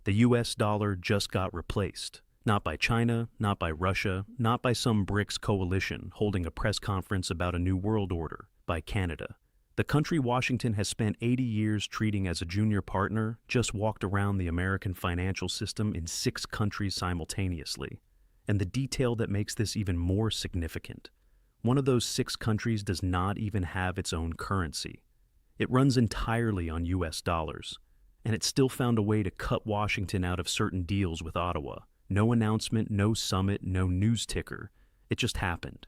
The US dollar just got replaced. Not by China, not by Russia, not by some BRICS coalition holding a press conference about a new world order, by Canada. The country Washington has spent 80 years treating as a junior partner just walked around the American financial system in 6 countries simultaneously. And the detail that makes this even more significant: one of those 6 countries does not even have its own currency. It runs entirely on US dollars, and it still found a way to cut Washington out of certain deals with Ottawa. No announcement, no summit, no news ticker. It just happened.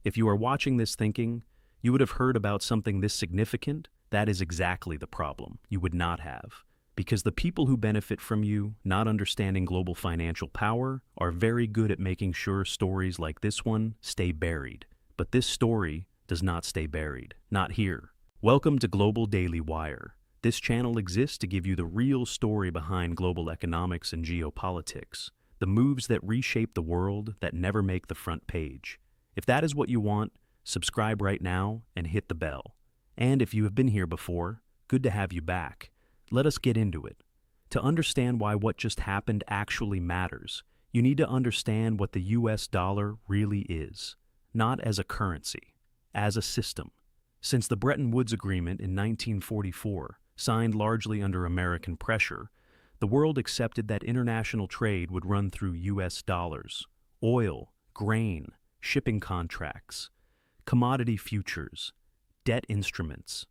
If you are watching this thinking, you would have heard about something this significant, that is exactly the problem. You would not have. Because the people who benefit from you not understanding global financial power are very good at making sure stories like this one stay buried. But this story does not stay buried. Not here. Welcome to Global Daily Wire. This channel exists to give you the real story behind global economics and geopolitics. The moves that reshape the world that never make the front page. If that is what you want, subscribe right now and hit the bell. And if you have been here before, good to have you back. Let us get into it. To understand why what just happened actually matters, you need to understand what the US dollar really is. Not as a currency, as a system. Since the Bretton Woods Agreement in 1944, signed largely under American pressure, the world accepted that international trade would run through US dollars. Oil, grain, shipping contracts, commodity futures, debt instruments,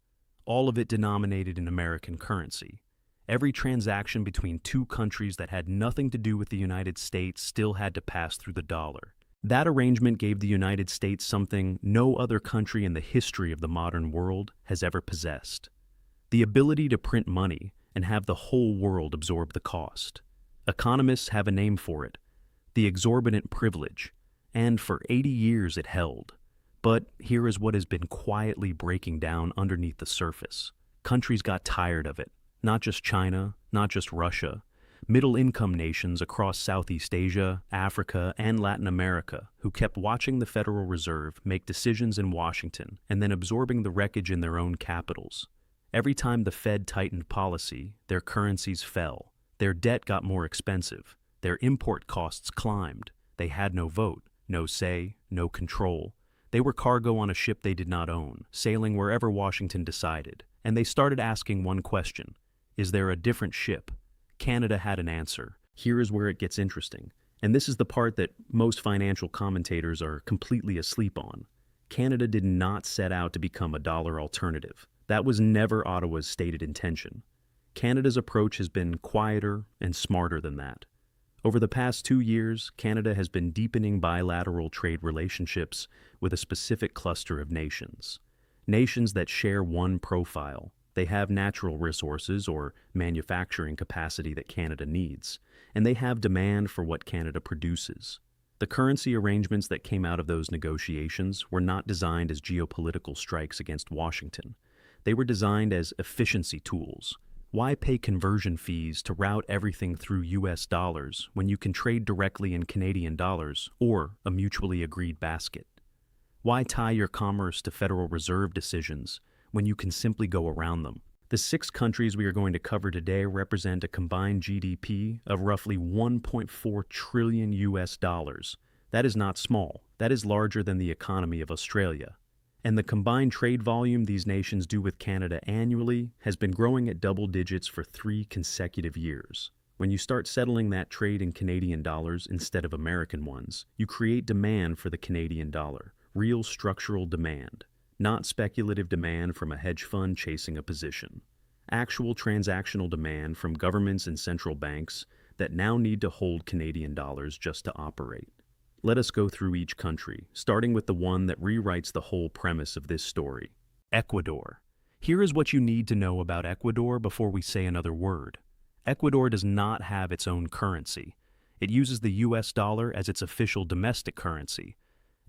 all of it denominated in American currency. Every transaction between 2 countries that had nothing to do with the United States still had to pass through the dollar. That arrangement gave the United States something no other country in the history of the modern world has ever possessed: the ability to print money and have the whole world absorb the cost. Economists have a name for it: the exorbitant privilege, and for 80 years it held. But here is what has been quietly breaking down underneath the surface. Countries got tired of it. Not just China, not just Russia. Middle-income nations across Southeast Asia, Africa, and Latin America who kept watching the Federal Reserve make decisions in Washington and then absorbing the wreckage in their own capitals. Every time the Fed tightened policy, their currencies fell. Their debt got more expensive. Their import costs climbed. They had no vote, no say, no control. They were cargo on a ship they did not own, sailing wherever Washington decided. And they started asking one question: is there a different ship? Canada had an answer. Here is where it gets interesting. And this is the part that most financial commentators are completely asleep on. Canada did not set out to become a dollar alternative. That was never Ottawa's stated intention. Canada's approach has been quieter and smarter than that. Over the past 2 years, Canada has been deepening bilateral trade relationships with a specific cluster of nations. Nations that share one profile. They have natural resources or manufacturing capacity that Canada needs, and they have demand for what Canada produces. The currency arrangements that came out of those negotiations were not designed as geopolitical strikes against Washington. They were designed as efficiency tools. Why pay conversion fees to route everything through US dollars when you can trade directly in Canadian dollars or a mutually agreed basket? Why tie your commerce to Federal Reserve decisions when you can simply go around them? The 6 countries we are going to cover today represent a combined GDP of roughly 1.4 trillion US dollars. That is not small. That is larger than the economy of Australia. And the combined trade volume these nations do with Canada annually has been growing at double digits for 3 consecutive years. When you start settling that trade in Canadian dollars instead of American ones, you create demand for the Canadian dollar, real structural demand, not speculative demand from a hedge fund chasing a position. Actual transactional demand from governments and central banks that now need to hold Canadian dollars just to operate. Let us go through each country, starting with the one that rewrites the whole premise of this story: Ecuador. Here is what you need to know about Ecuador before we say another word. Ecuador does not have its own currency. It uses the US dollar as its official domestic currency.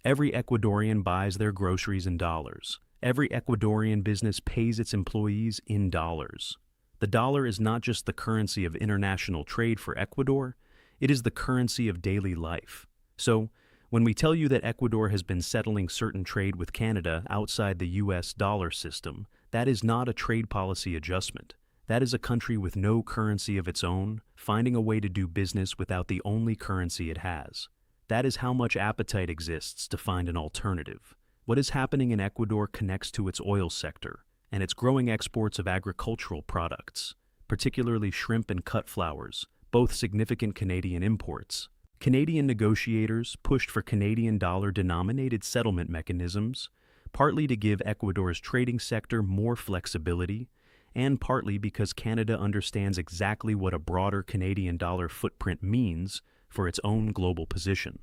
Every Ecuadorian buys their groceries in dollars. Every Ecuadorian business pays its employees in dollars. The dollar is not just the currency of international trade for Ecuador, it is the currency of daily life. So, when we tell you that Ecuador has been settling certain trade with Canada outside the US dollar system, that is not a trade policy adjustment. That is a country with no currency of its own, finding a way to do business without the only currency it has. That is how much appetite exists to find an alternative. What is happening in Ecuador connects to its oil sector and its growing exports of agricultural products, particularly shrimp and cut flowers, both significant Canadian imports. Canadian negotiators pushed for Canadian dollar-denominated settlement mechanisms, partly to give Ecuador's trading sector more flexibility, and partly because Canada understands exactly what a broader Canadian dollar footprint means for its own global position.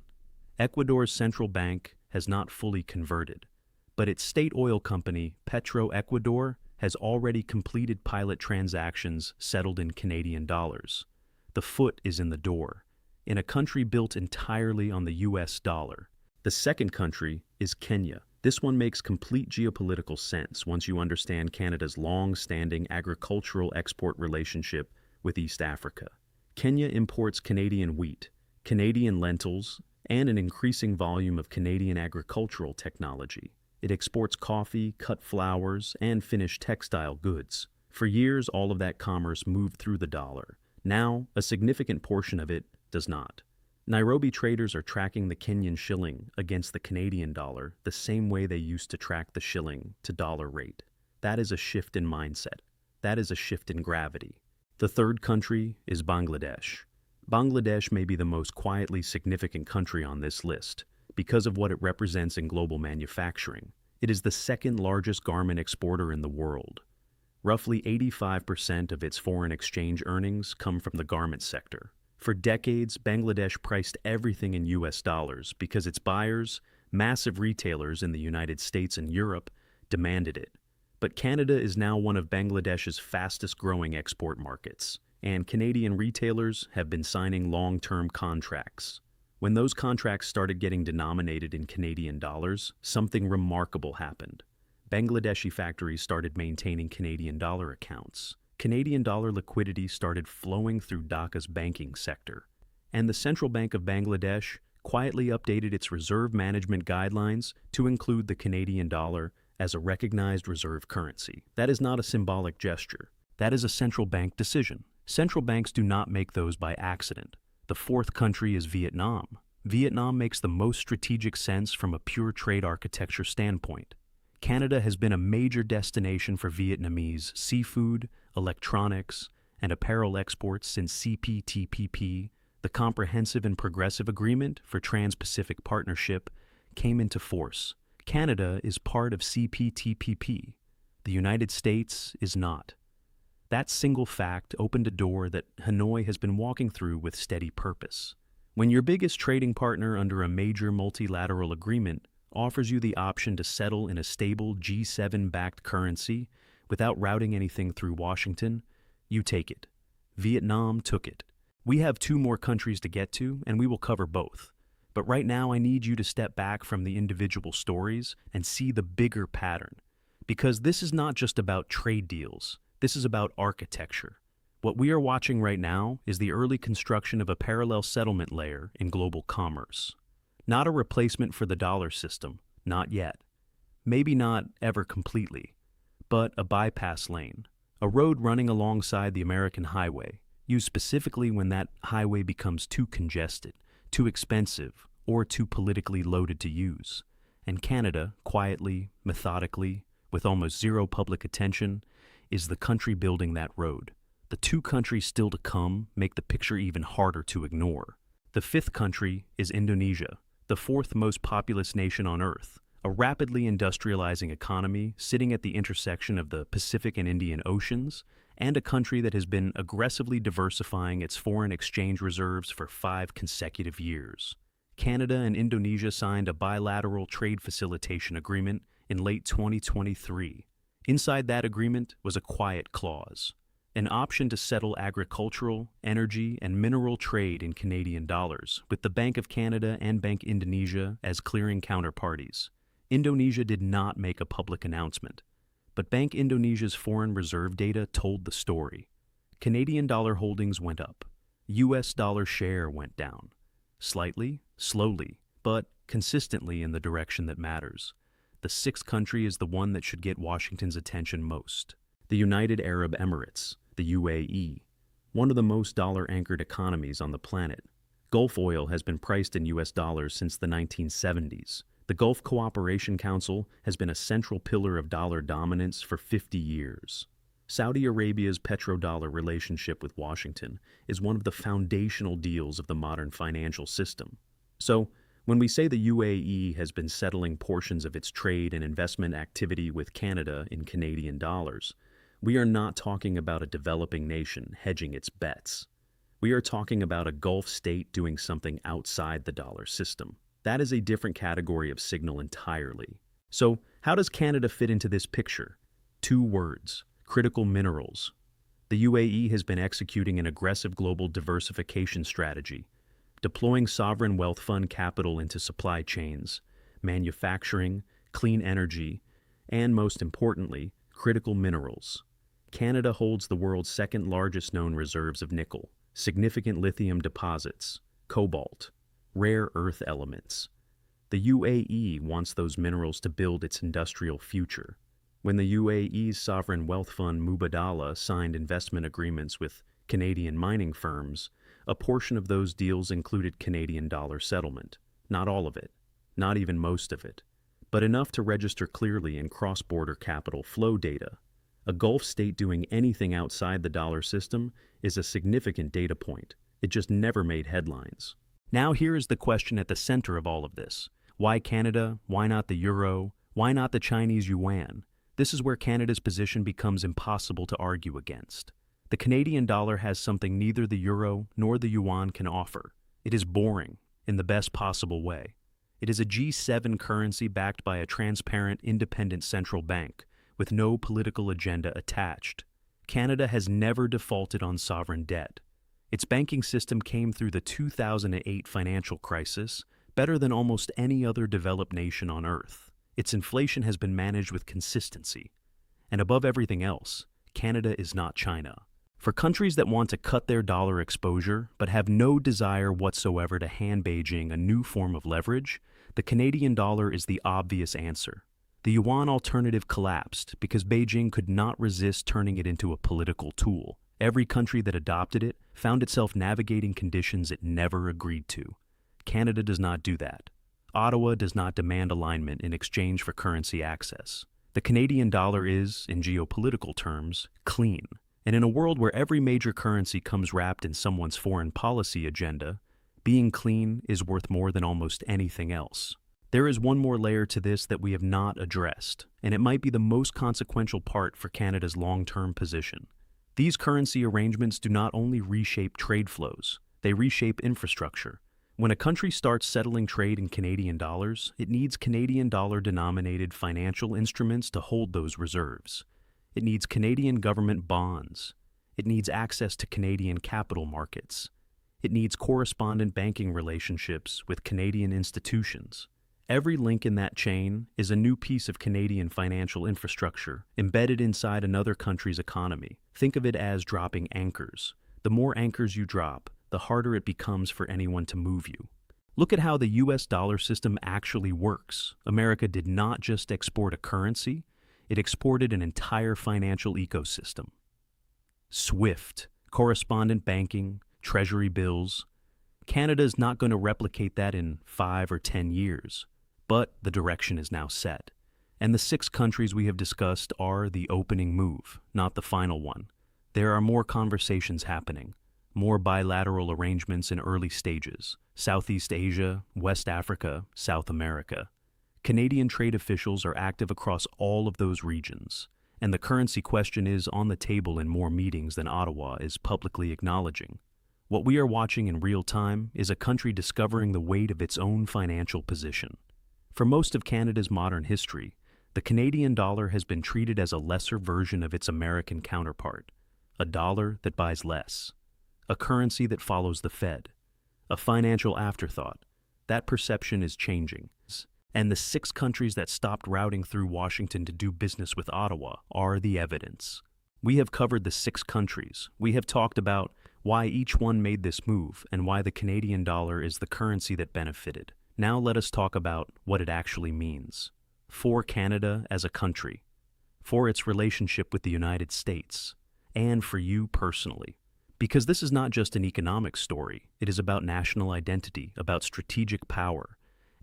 Ecuador's central bank has not fully converted, but its state oil company, Ecuador, has already completed pilot transactions settled in Canadian dollars. The foot is in the door, in a country built entirely on the U.S. dollar. The second country is Kenya. This one makes complete geopolitical sense once you understand Canada's long-standing agricultural export relationship with East Africa. Kenya imports Canadian wheat, Canadian lentils, and an increasing volume of Canadian agricultural technology. It exports coffee, cut flowers, and finished textile goods. For years, all of that commerce moved through the dollar. Now, a significant portion of it does not. Nairobi traders are tracking the Kenyan shilling against the Canadian dollar the same way they used to track the shilling to dollar rate. That is a shift in mindset. That is a shift in gravity. The third country is Bangladesh. Bangladesh may be the most quietly significant country on this list because of what it represents in global manufacturing. It is the second largest garment exporter in the world. Roughly 85% of its foreign exchange earnings come from the garment sector. For decades, Bangladesh priced everything in U.S. dollars because its buyers, massive retailers in the United States and Europe, demanded it. But Canada is now one of Bangladesh's fastest-growing export markets, and Canadian retailers have been signing long-term contracts. When those contracts started getting denominated in Canadian dollars, something remarkable happened. Bangladeshi factories started maintaining Canadian dollar accounts. Canadian dollar liquidity started flowing through Dhaka's banking sector, and the Central Bank of Bangladesh quietly updated its reserve management guidelines to include the Canadian dollar as a recognized reserve currency. That is not a symbolic gesture. That is a central bank decision. Central banks do not make those by accident. The fourth country is Vietnam. Vietnam makes the most strategic sense from a pure trade architecture standpoint. Canada has been a major destination for Vietnamese seafood, electronics, and apparel exports since CPTPP, the Comprehensive and Progressive Agreement for Trans-Pacific Partnership, came into force. Canada is part of CPTPP. The United States is not. That single fact opened a door that Hanoi has been walking through with steady purpose. When your biggest trading partner under a major multilateral agreement offers you the option to settle in a stable G7-backed currency without routing anything through Washington, you take it. Vietnam took it. We have 2 more countries to get to, and we will cover both. But right now I need you to step back from the individual stories and see the bigger pattern. Because this is not just about trade deals. This is about architecture. What we are watching right now is the early construction of a parallel settlement layer in global commerce. Not a replacement for the dollar system, not yet. Maybe not ever completely, but a bypass lane, a road running alongside the American highway, used specifically when that highway becomes too congested, too expensive, or too politically loaded to use. And Canada, quietly, methodically, with almost zero public attention, is the country building that road. The 2 countries still to come make the picture even harder to ignore. The 5th country is Indonesia, the 4th most populous nation on Earth, a rapidly industrializing economy sitting at the intersection of the Pacific and Indian Oceans, and a country that has been aggressively diversifying its foreign exchange reserves for 5 consecutive years. Canada and Indonesia signed a bilateral trade facilitation agreement in late 2023. Inside that agreement was a quiet clause, an option to settle agricultural, energy, and mineral trade in Canadian dollars, with the Bank of Canada and Bank Indonesia as clearing counterparties. Indonesia did not make a public announcement, but Bank Indonesia's foreign reserve data told the story. Canadian dollar holdings went up. U.S. dollar share went down. Slightly, slowly, but consistently in the direction that matters. The 6th country is the one that should get Washington's attention most. The United Arab Emirates. the UAE, one of the most dollar-anchored economies on the planet. Gulf oil has been priced in US dollars since the 1970s. The Gulf Cooperation Council has been a central pillar of dollar dominance for 50 years. Saudi Arabia's petrodollar relationship with Washington is one of the foundational deals of the modern financial system. So, when we say the UAE has been settling portions of its trade and investment activity with Canada in Canadian dollars, we are not talking about a developing nation hedging its bets. We are talking about a Gulf state doing something outside the dollar system. That is a different category of signal entirely. So, how does Canada fit into this picture? 2 words: critical minerals. The UAE has been executing an aggressive global diversification strategy, deploying sovereign wealth fund capital into supply chains, manufacturing, clean energy, and most importantly, critical minerals. Canada holds the world's second largest known reserves of nickel, significant lithium deposits, cobalt, rare earth elements. The UAE wants those minerals to build its industrial future. When the UAE's sovereign wealth fund Mubadala signed investment agreements with Canadian mining firms, a portion of those deals included Canadian dollar settlement. Not all of it, not even most of it, but enough to register clearly in cross-border capital flow data. A Gulf state doing anything outside the dollar system is a significant data point. It just never made headlines. Now here is the question at the center of all of this. Why Canada? Why not the euro? Why not the Chinese yuan? This is where Canada's position becomes impossible to argue against. The Canadian dollar has something neither the euro nor the yuan can offer. It is boring, in the best possible way. It is a G7 currency backed by a transparent, independent central bank, with no political agenda attached. Canada has never defaulted on sovereign debt. Its banking system came through the 2008 financial crisis better than almost any other developed nation on Earth. Its inflation has been managed with consistency. And above everything else, Canada is not China. For countries that want to cut their dollar exposure but have no desire whatsoever to hand Beijing a new form of leverage, the Canadian dollar is the obvious answer. The yuan alternative collapsed because Beijing could not resist turning it into a political tool. Every country that adopted it found itself navigating conditions it never agreed to. Canada does not do that. Ottawa does not demand alignment in exchange for currency access. The Canadian dollar is, in geopolitical terms, clean. And in a world where every major currency comes wrapped in someone's foreign policy agenda, being clean is worth more than almost anything else. There is one more layer to this that we have not addressed, and it might be the most consequential part for Canada's long-term position. These currency arrangements do not only reshape trade flows, they reshape infrastructure. When a country starts settling trade in Canadian dollars, it needs Canadian dollar-denominated financial instruments to hold those reserves. It needs Canadian government bonds. It needs access to Canadian capital markets. It needs correspondent banking relationships with Canadian institutions. Every link in that chain is a new piece of Canadian financial infrastructure embedded inside another country's economy. Think of it as dropping anchors. The more anchors you drop, the harder it becomes for anyone to move you. Look at how the U.S. dollar system actually works. America did not just export a currency, it exported an entire financial ecosystem. SWIFT, correspondent banking, treasury bills. Canada is not going to replicate that in 5 or 10 years. But the direction is now set. And the 6 countries we have discussed are the opening move, not the final one. There are more conversations happening, more bilateral arrangements in early stages. Southeast Asia, West Africa, South America. Canadian trade officials are active across all of those regions, and the currency question is on the table in more meetings than Ottawa is publicly acknowledging. What we are watching in real time is a country discovering the weight of its own financial position. For most of Canada's modern history, the Canadian dollar has been treated as a lesser version of its American counterpart, a dollar that buys less, a currency that follows the Fed, a financial afterthought. That perception is changing, and the 6 countries that stopped routing through Washington to do business with Ottawa are the evidence. We have covered the 6 countries. We have talked about why each one made this move and why the Canadian dollar is the currency that benefited. Now let us talk about what it actually means. For Canada as a country, for its relationship with the United States, and for you personally. Because this is not just an economic story, it is about national identity, about strategic power,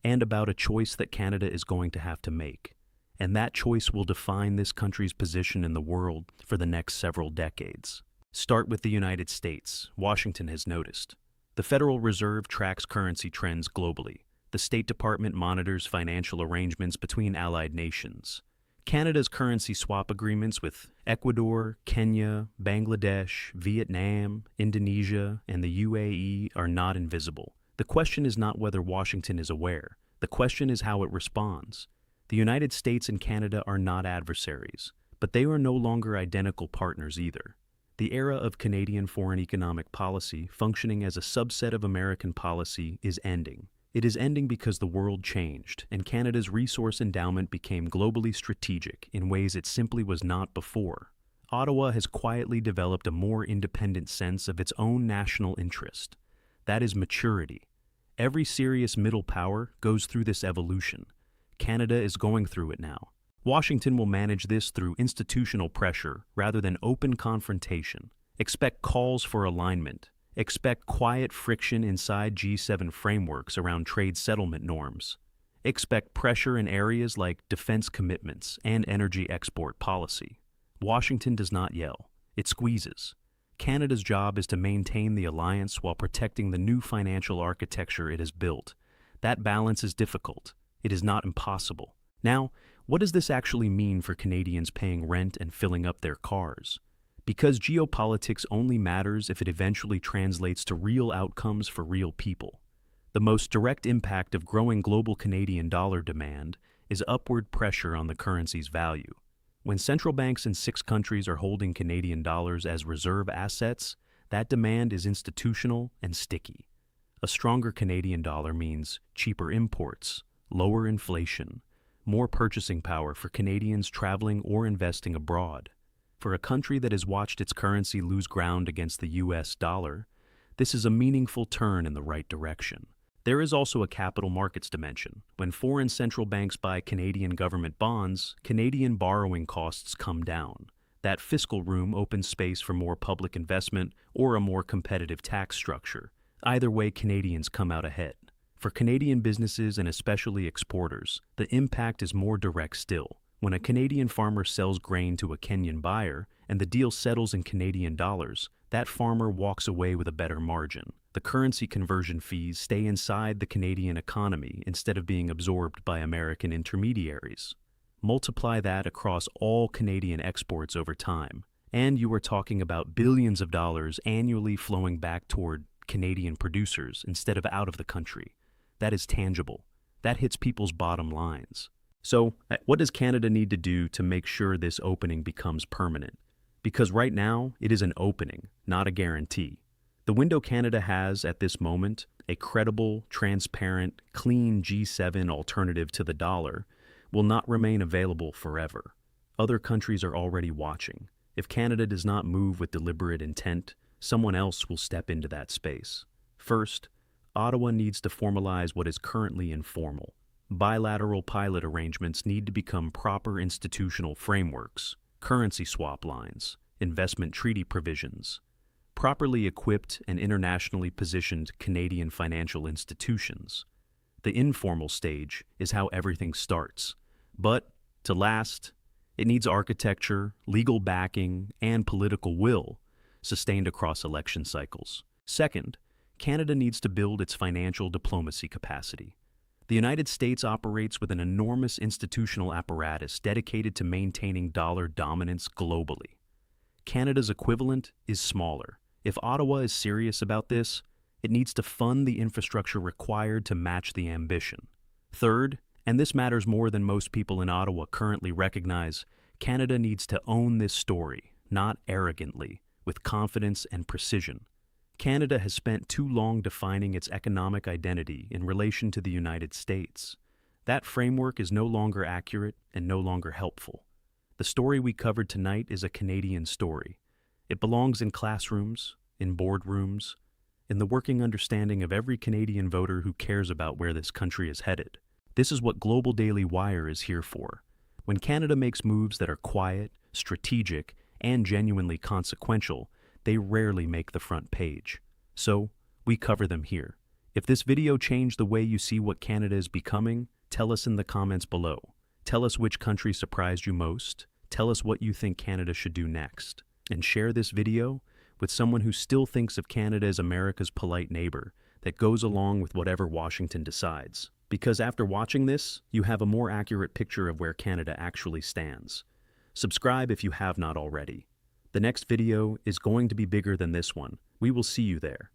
and about a choice that Canada is going to have to make. And that choice will define this country's position in the world for the next several decades. Start with the United States. Washington has noticed. The Federal Reserve tracks currency trends globally. The State Department monitors financial arrangements between allied nations. Canada's currency swap agreements with Ecuador, Kenya, Bangladesh, Vietnam, Indonesia, and the UAE are not invisible. The question is not whether Washington is aware. The question is how it responds. The United States and Canada are not adversaries, but they are no longer identical partners either. The era of Canadian foreign economic policy, functioning as a subset of American policy, is ending. It is ending because the world changed, and Canada's resource endowment became globally strategic in ways it simply was not before. Ottawa has quietly developed a more independent sense of its own national interest. That is maturity. Every serious middle power goes through this evolution. Canada is going through it now. Washington will manage this through institutional pressure rather than open confrontation. Expect calls for alignment. Expect quiet friction inside G7 frameworks around trade settlement norms. Expect pressure in areas like defense commitments and energy export policy. Washington does not yell. It squeezes. Canada's job is to maintain the alliance while protecting the new financial architecture it has built. That balance is difficult. It is not impossible. Now, what does this actually mean for Canadians paying rent and filling up their cars? Because geopolitics only matters if it eventually translates to real outcomes for real people. The most direct impact of growing global Canadian dollar demand is upward pressure on the currency's value. When central banks in 6 countries are holding Canadian dollars as reserve assets, that demand is institutional and sticky. A stronger Canadian dollar means cheaper imports, lower inflation, more purchasing power for Canadians traveling or investing abroad. For a country that has watched its currency lose ground against the U.S. dollar, this is a meaningful turn in the right direction. There is also a capital markets dimension. When foreign central banks buy Canadian government bonds, Canadian borrowing costs come down. That fiscal room opens space for more public investment or a more competitive tax structure. Either way, Canadians come out ahead. For Canadian businesses and especially exporters, the impact is more direct still. When a Canadian farmer sells grain to a Kenyan buyer and the deal settles in Canadian dollars, that farmer walks away with a better margin. The currency conversion fees stay inside the Canadian economy instead of being absorbed by American intermediaries. Multiply that across all Canadian exports over time, and you are talking about billions of dollars annually flowing back toward Canadian producers instead of out of the country. That is tangible. That hits people's bottom lines. So, what does Canada need to do to make sure this opening becomes permanent? Because right now, it is an opening, not a guarantee. The window Canada has at this moment, a credible, transparent, clean G7 alternative to the dollar, will not remain available forever. Other countries are already watching. If Canada does not move with deliberate intent, someone else will step into that space. First, Ottawa needs to formalize what is currently informal. Bilateral pilot arrangements need to become proper institutional frameworks, currency swap lines, investment treaty provisions. Properly equipped and internationally positioned Canadian financial institutions. The informal stage is how everything starts. But, to last, it needs architecture, legal backing, and political will, sustained across election cycles. Second, Canada needs to build its financial diplomacy capacity. The United States operates with an enormous institutional apparatus dedicated to maintaining dollar dominance globally. Canada's equivalent is smaller. If Ottawa is serious about this, it needs to fund the infrastructure required to match the ambition. Third, and this matters more than most people in Ottawa currently recognize, Canada needs to own this story, not arrogantly, with confidence and precision. Canada has spent too long defining its economic identity in relation to the United States. That framework is no longer accurate and no longer helpful. The story we covered tonight is a Canadian story. It belongs in classrooms, in boardrooms, in the working understanding of every Canadian voter who cares about where this country is headed. This is what Global Daily Wire is here for. When Canada makes moves that are quiet, strategic, and genuinely consequential, they rarely make the front page. So, we cover them here. If this video changed the way you see what Canada is becoming, tell us in the comments below. Tell us which country surprised you most. Tell us what you think Canada should do next. And share this video with someone who still thinks of Canada as America's polite neighbor that goes along with whatever Washington decides. Because after watching this, you have a more accurate picture of where Canada actually stands. Subscribe if you have not already. The next video is going to be bigger than this one. We will see you there.